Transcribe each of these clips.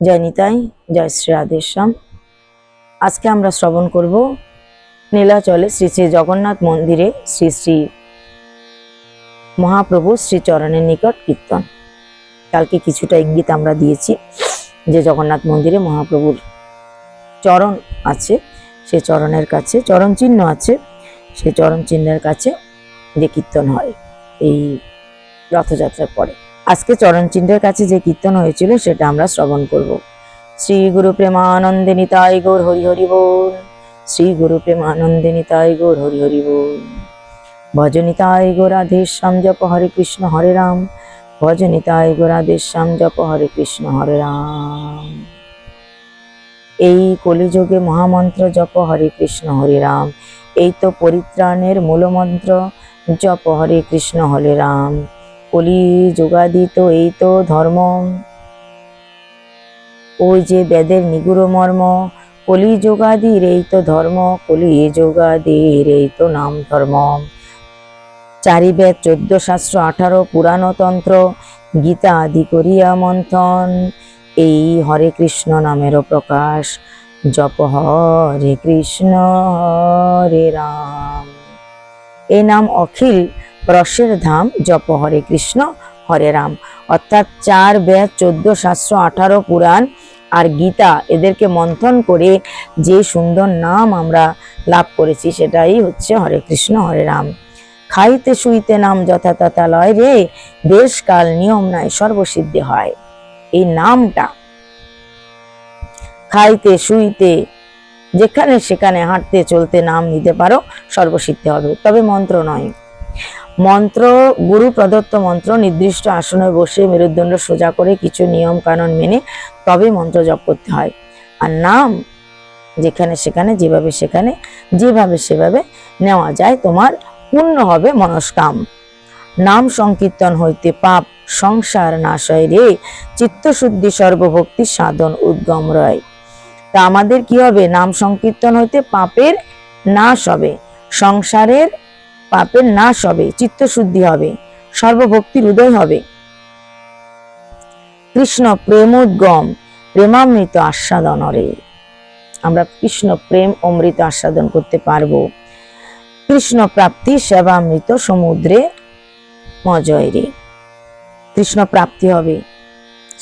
জয় নিতাই, জয় শ্রী রাধেশ্যাম। আজকে আমরা শ্রবণ করব নীলাচলে শ্রী শ্রী জগন্নাথ মন্দিরে শ্রী শ্রী মহাপ্রভু শ্রীচরণের নিকট কীর্তন। কালকে কিছুটা ইঙ্গিত আমরা দিয়েছি যে জগন্নাথ মন্দিরে মহাপ্রভুর চরণ আছে, সে চরণের কাছে চরণ চিহ্ন আছে, সে চরণ চিহ্নের কাছে যে কীর্তন হয় এই রথযাত্রার পরে। আজকে চরণ চিহ্নের কাছে যে কীর্তন হয়েছিল সেটা আমরা শ্রবণ করব। শ্রী গুরু প্রেমানন্দে নিতাই গৌর হরি হরি বল। শ্রী গুরু প্রেমানন্দে নিতাই গৌর হরি হরি বল। ভজ নিতাই গৌর রাধেশ্যাম জপ হরে কৃষ্ণ হরে রাম। ভজ নিতাই গৌর রাধেশ্যাম জপ হরে কৃষ্ণ হরে রাম। এই কলিযুগে মহামন্ত্র জপ হরে কৃষ্ণ হরে রাম। এই তো পরিত্রাণের মূলমন্ত্র জপ হরে কৃষ্ণ হরে রাম। কলি যুগাদিত এই তো ধর্ম, ওই যে বেদের নিগুড় মর্ম। কলি যুগাদির এই তো ধর্ম, কলি যুগাদির এই তো নাম ধর্ম। চারি বেদ 14 শাস্ত্র 18 পুরাণ তন্ত্র, গীতা আদি করিয়া মন্থন। এই হরে কৃষ্ণ নামেরও প্রকাশ, জপ হরে কৃষ্ণ হরে রাম। এই নাম অখিল রসের ধাম, জপ হরে কৃষ্ণ হরে রাম। অর্থাৎ 4 বেদ 14 শাস্ত্র 18 পুরাণ আর গীতা, এদেরকে মন্থন করে যে সুন্দর নাম আমরা লাভ করেছি সেটাই হচ্ছে হরে কৃষ্ণ হরে রাম। খাইতে শুইতে নাম যথা তথা লয় রে, দেশ কাল নিয়ম নাই সর্বসিদ্ধি হয়। এই নামটা খাইতে শুইতে যেখানে সেখানে হাঁটতে চলতে নাম নিতে পারো, সর্বসিদ্ধি হবে। তবে মন্ত্র নয়, মন্ত্র গুরু প্রদত্ত মন্ত্র, নির্দিষ্ট আসনে বসে মেরুদণ্ড সোজা করে কিছু নিয়ম কানুন মেনে তবে মন্ত্র জপ করতে হয়। আর নাম যেখানে সেখানে যেভাবে সেভাবে নেওয়া যায়, তোমার পূর্ণ হবে মনস্কাম। নাম সংকীর্তন হইতে পাপ সংসার নাশ হয় রে, চিত্তশুদ্ধি সর্বভক্তি সাধন উদ্গম রয়। তা আমাদের কি হবে? নাম সংকীর্তন হইতে পাপের নাশ হবে, সংসারের পাপের নাশ হবে, চিত্তশুদ্ধি হবে, সর্বভক্তির উদয় হবে। কৃষ্ণ প্রেমোদ্গম প্রেমামৃত আস্বাদন রে, আমরা কৃষ্ণ প্রেম অমৃত আস্বাদন করতে পারবো। কৃষ্ণ প্রাপ্তি সেবামৃত সমুদ্রে মজয় রে, কৃষ্ণ প্রাপ্তি হবে,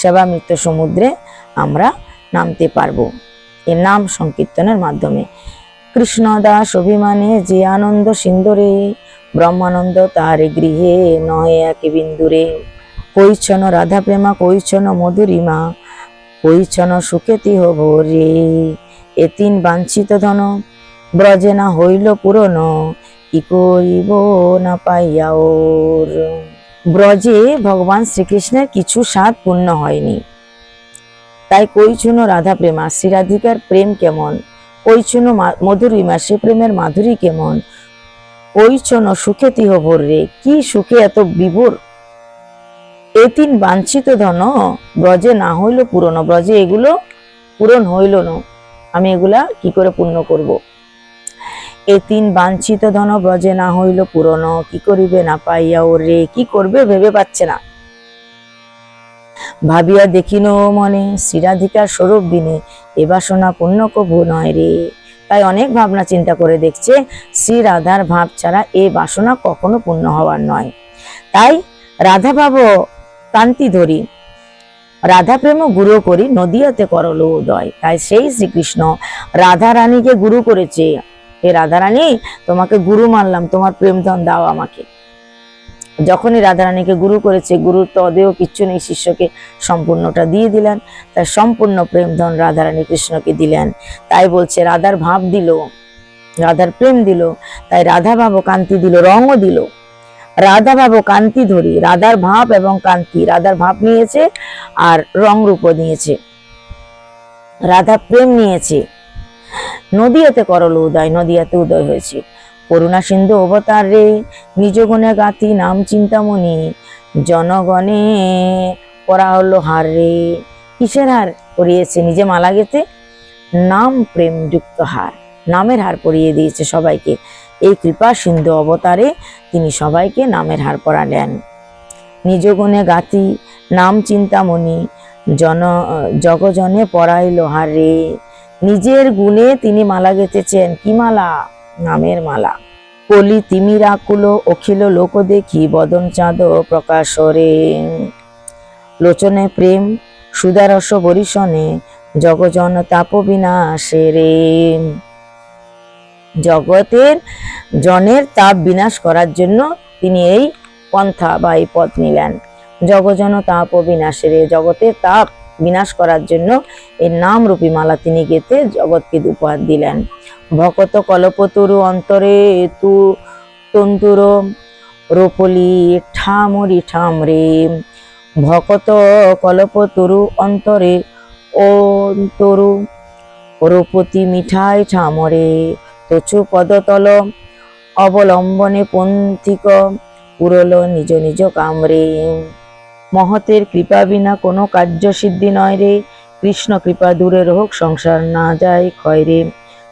সেবামৃত সমুদ্রে আমরা নামতে পারবো এর নাম সংকীর্তনের মাধ্যমে। কৃষ্ণ দাস অভিমানে যে আনন্দ সিন্ধুরে, ব্রহ্মানন্দ তার গৃহে নয় এক বিন্দুরে। কৈছন রাধা প্রেমা কৈছন মধুরিমা, কৈছন সুখেতি হব রে। এ 3 বাঞ্ছিত ধন ব্রজে না হইল পূরণ, কি করিব না পাইয়া ওর। ব্রজে ভগবান শ্রীকৃষ্ণের কিছু স্বাদ পূর্ণ হয়নি, তাই কৈছন রাধা প্রেমা, শ্রীরাধিকার প্রেম কেমন, কৈছন মধুরিমা, সে প্রেমের মাধুরী কেমন, কৈছন সুখেতি হবর রে, কি সুখে এত বিভোর। এ 3 বাঞ্ছিত ধন ব্রজে না হইল পূরণ, ব্রজে এগুলো পূরণ হইল না, আমি এগুলা কি করে পূর্ণ করব। এ 3 বাঞ্ছিত ধন ব্রজে না হইল পূরণ, কি করিবে না পাইয়া ওর রে, কি করবে ভেবে পাচ্ছে না। ভাবিয়া দেখিনো মনে শ্রীরাধিকার স্বরূপ বিনে, এ বাসনা পূর্ণ কভু নয় রে। তাই অনেক ভাবনা চিন্তা করে দেখছে, শ্রী রাধার ভাব ছাড়া এ বাসনা কখনো পূর্ণ হওয়ার নয়। তাই রাধা ভাব কান্তি ধরি, রাধা প্রেম গুরু করি, নদীয়াতে করল উদয়। তাই সেই শ্রীকৃষ্ণ রাধা রানীকে গুরু করেছে, হে রাধা রানী তোমাকে গুরু মানলাম, তোমার প্রেম ধন দাও আমাকে। যখনই রাধারানীকে গুরু করেছে, গুরুর তো অদেয় কিচ্ছু নেই, শিষ্যকে সম্পূর্ণটা দিয়ে দিলেন, তাই সম্পূর্ণ প্রেম ধন রাধারানী কৃষ্ণকে দিলেন। তাই বলছে রাধার ভাব দিল, রাধার প্রেম দিল, তাই রাধা ভাব কান্তি দিল, রঙও দিল। রাধা ভাব কান্তি ধরি, রাধার ভাব এবং কান্তি, রাধার ভাব নিয়েছে আর রং রূপ নিয়েছে, রাধা প্রেম নিয়েছে। নদীয়াতে করল উদয়, নদীয়াতে উদয় হয়েছে। করুণা সিন্ধু অবতার রে, নিজ গুণে গাতি নাম চিন্তামণি, জনগণে পরা হলো হার রে। কিসের হার পরিয়েছে? নিজে মালা গেতে নাম প্রেম যুক্ত হার, নামের হার পরিয়ে দিয়েছে সবাইকে। এই কৃপা সিন্ধু অবতারে তিনি সবাইকে নামের হার পরালেন। নিজ গুণে গাতি নাম চিন্তামণি, জন জগজনে পরাই লোহার রে। নিজের গুণে তিনি মালা গেঁথেছেন। কি মালা? নামের মালা। কলি তিমিরাকুল অখিল লোক দেখি বদন চাঁদ প্রকাশ রে। লোচনে প্রেম সুদারস বরিশনে জগজন তাপ বিনাশে রে। জগতের জনের তাপ বিনাশ করার জন্য তিনি এই পন্থা বা এই পথ নিলেন। জগজন তাপ বিনাশে রে, জগতের তাপ বিনাশ করার জন্য এই নাম রূপী মালা তিনি গেতে জগৎকে উপহার দিলেন। ভকত কল্পতরু অন্তরে তু তন্তুর রোপলি ঠামরি ঠাম রে। ভকত কল্পতরু অন্তরে ও তরু রূপতি মিঠাই ঠামরে। তচু পদতল অবলম্বনে পন্থিক পুরল নিজ নিজ কামরে। মহতের কৃপা বিনা কোনো কার্য সিদ্ধি নয় রে। কৃষ্ণ কৃপা দূরের হোক সংসার না যায় ক্ষয় রে।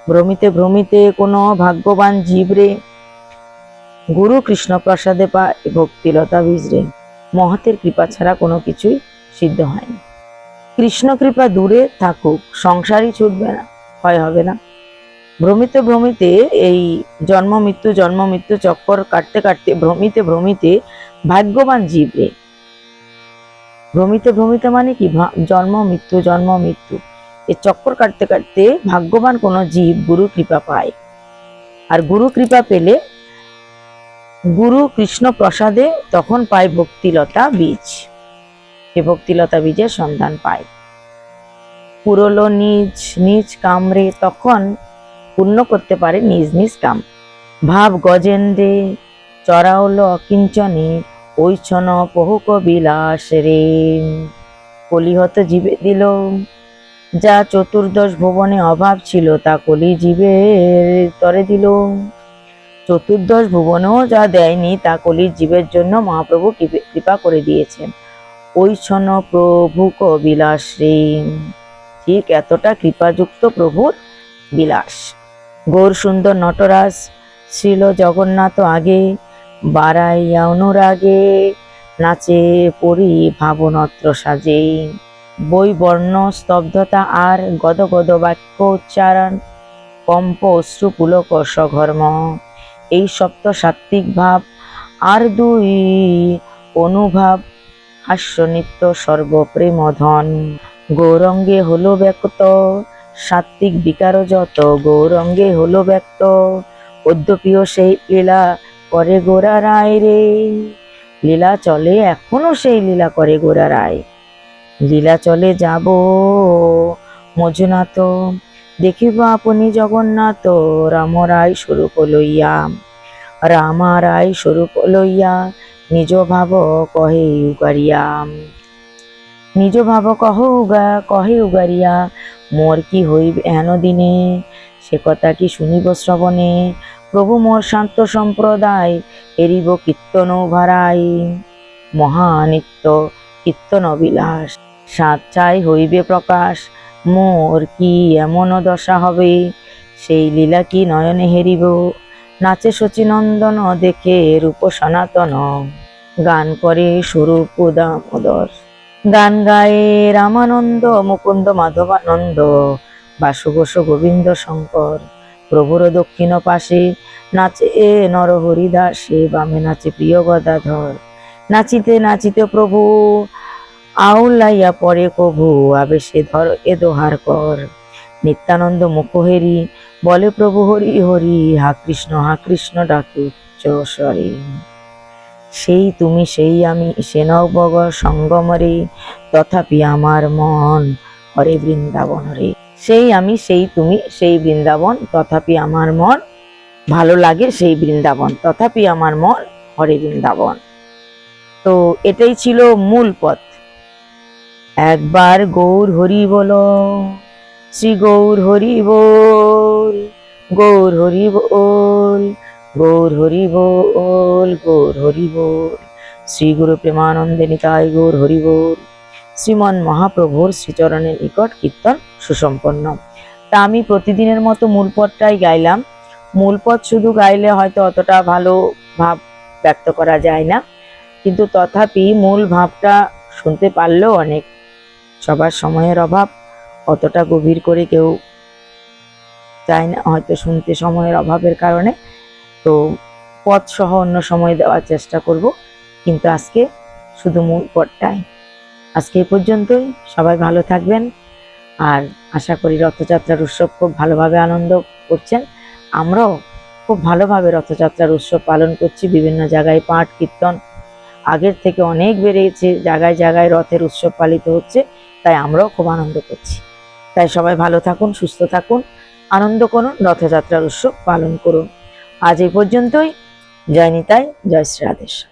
ভ্রমিতে ভ্রমিতে কোনো ভাগ্যবান জীব রে। গুরু কৃষ্ণ প্রসাদে পায় ভক্তিলতা বীজ রে। মহতের কৃপা ছাড়া কোনো কিছুই সিদ্ধ হয় না। কৃষ্ণ কৃপা দূরে থাকুক, সংসারই ছুটবে না, ক্ষয় হবে না। ভ্রমিতে ভ্রমিতে এই জন্ম মৃত্যু চক্কর কাটতে কাটতে ভ্রমিতে ভ্রমিতে ভাগ্যবান জীব রে। ভ্রমিতে ভ্রমিতে মানে কি? জন্ম মৃত্যু এই চক্কর কাটতে কাটতে ভাগ্যবান কোন জীব গুরু কৃপা পায়। আর গুরু কৃপা পেলে গুরু কৃষ্ণ প্রসাদে তখন পায় ভক্তিলতা বীজ। সে ভক্তিলতা বীজের সন্ধান পায়। পুরলো নিজ নিজ কামরে, তখন পূর্ণ করতে পারে নিজ নিজ কাম। ভাব গজেন্দ্রে চড়াওল অকিঞ্চনে ঐছন বহুক বিলাস রে। কলিহত জীবে দিল যা চতুর্দশ ভুবনে অভাব ছিল, তা কলি জীবের তরে দিল। চতুর্দশ ভুবনেও যা দেয়নি তা কলির জীবের জন্য মহাপ্রভু কৃপা করে দিয়েছেন। ঐছন প্রভুক বিলাস রে। ঠিক এতটা কৃপাযুক্ত প্রভুর বিলাস। গৌর সুন্দর নটরাজ শ্রীল জগন্নাথ আগে বাড়াইয়া অনুরাগে নাচে পরি ভাবনত্র সাজে। বই বর্ণ স্তব্ধতা আর গদ গদ বাক্য উচ্চারণ কম্প অশ্রু পুলক সঘর্ম, এই সপ্ত সাত্ত্বিক ভাব আর দুই অনুভাব হাস্য নিত্য সর্বপ্রেমধন। গৌরঙ্গে হলো ব্যক্ত সাত্ত্বিক বিকার যত, গৌরঙ্গে হলো ব্যক্ত অদ্যপিও সেই লীলা করে গোরা রায় রে। লীলা চলে, এখনো সেই লীলা করে গোরা রায়। লীলা চলে যাব মজুনাথ দেখিব আপনি জগন্নাথ, রাম রায় স্বরূপ লইয়া, রামা রায় স্বরূপ লইয়া নিজ ভাব কহে উগারিয়া। নিজ ভাব কহে উগারিয়া, মোর কি হইবে হেন দিনে, সে কথা কি শুনিব শ্রবণে। প্রভু মোর শান্ত সম্প্রদায় এরিব কীর্তন ভারাই, মহানিত্য কীর্তন বিলাস সাচ্চাই হইবে প্রকাশ। মোর কি এমন দশা হবে, সেই লীলা কি নয়নে হেরিব। নাচে শচীনন্দন দেখে রূপ সনাতন, গান করে স্বরূপ দামোদর। গান গায়ে রামানন্দ মুকুন্দ মাধবানন্দ, বাসুঘোষ গোবিন্দ শঙ্কর। প্রভুর দক্ষিণ পাশে নাচে নরহরি দাসে, বামে নাচে প্রিয় গদাধর। নাচিতে নাচিতে প্রভু আউলাইয়া পরে কভু, আবেশে ধর এ দোহার কর। নিত্যানন্দ মুখহেরি বলে প্রভু হরি হরি, হা কৃষ্ণ ডাকে উচ্চ স্বরে। সেই তুমি সেই আমি সে নবগ সঙ্গমরে, তথাপি আমার মন হরে বৃন্দাবন রে। সেই আমি সেই তুমি সেই বৃন্দাবন, তথাপি আমার মন ভালো লাগে সেই বৃন্দাবন, তথাপি আমার মন হরে বৃন্দাবন। তো এটাই ছিল মূল পথ। একবার গৌর হরি বলো, শ্রী গৌর হরি বল, গৌর হরি বল, গৌর হরি বল, গৌর হরি বল। শ্রী গুরু প্রেমানন্দে নিতাই গৌর হরি বল। শ্রীমন মহাপ্রভুর শ্রীচরণের নিকট কীর্তন সুসম্পন্ন। তা আমি প্রতিদিনের মতো মূল পথটাই গাইলাম। মূল পথ শুধু গাইলে হয়তো অতটা ভালো ভাব ব্যক্ত করা যায় না, কিন্তু তথাপি মূল ভাবটা শুনতে পারলেও অনেক সবার সময়ের অভাব, অতটা গভীর করে কেউ চায় না হয়তো শুনতে, সময়ের অভাবের কারণে। তো পথ সহ অন্য সময় দেওয়ার চেষ্টা করব, কিন্তু আজকে শুধু মূল পথটাই। আজকে এই পর্যন্তই। সবাই ভালো থাকবেন। আর আশা করি রথযাত্রার উৎসব খুব ভালোভাবে আনন্দ করছেন। আমরাও খুব ভালোভাবে রথযাত্রার উৎসব পালন করছি। বিভিন্ন জায়গায় পাঠ কীর্তন আগের থেকে অনেক বেড়েছে, জায়গায় জায়গায় রথের উৎসব পালিত হচ্ছে, তাই আমরাও খুব আনন্দ করছি। তাই সবাই ভালো থাকুন, সুস্থ থাকুন, আনন্দ করুন, রথযাত্রার উৎসব পালন করুন। আজ এই পর্যন্তই। জয় নিতাই, জয় শ্রী রাধেশ্যাম।